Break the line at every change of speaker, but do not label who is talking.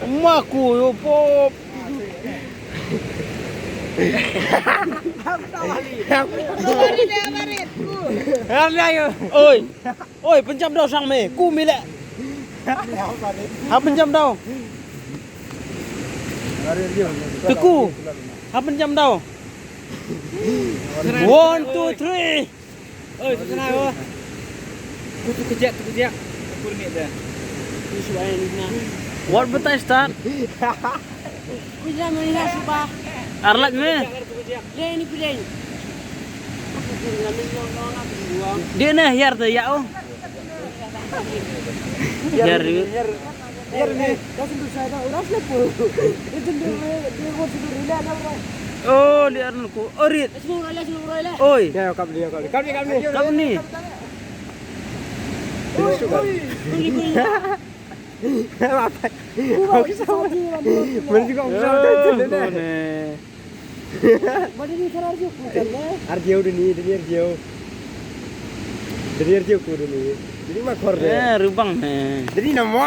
Emakku yo pop. Ôi, ôi bên trong đâu sang mày, cu mi lẹ. Bên trong đâu? Từ cu. Bên trong đâu? 1, 2, 3. Ơi, thế nào ơi? Tuh kerja. Kurni dah. What betul start?
Bisa melihat subah.
Arlat me.
Ini pilih.
Dia nah yar tuh ya oh. Yar
nih. Kasih tu saya orang siapa? Itu dia kau sudah rela nak.
Oh, liar ku. Orit.
Semua rela.
Oi.
Ya, kami.
Kamu nih.
Apa? Aku sama. Mana juga aku sama tu nih.
Mana ni cara Arjo putar nih?
Arjo ini Arjo. Dari Arjo ku ni. Jadi makor deh.
Rubang.
Jadi nama